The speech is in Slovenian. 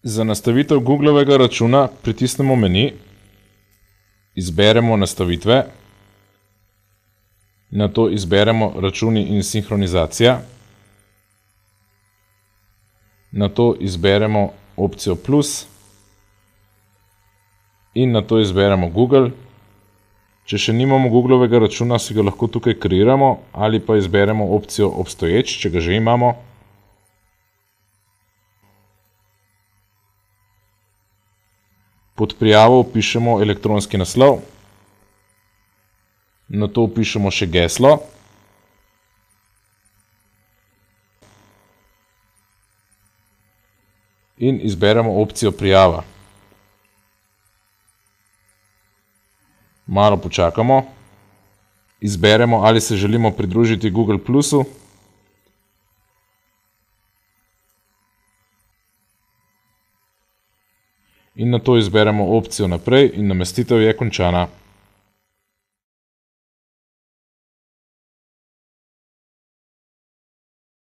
Za nastavitev Googlovega računa pritisnemo meni, izberemo nastavitve, nato izberemo računi in sinhronizacija, nato izberemo opcijo plus in nato izberemo Google. Če še nimamo Googlovega računa, si ga lahko tukaj kreiramo ali pa izberemo opcijo obstoječ, če ga že imamo. Pod prijavo vpišemo elektronski naslov, nato vpišemo še geslo in izberemo opcijo prijava. Malo počakamo, izberemo, ali se želimo pridružiti Google Plusu. In nato izberemo opcijo naprej in namestitev je končana.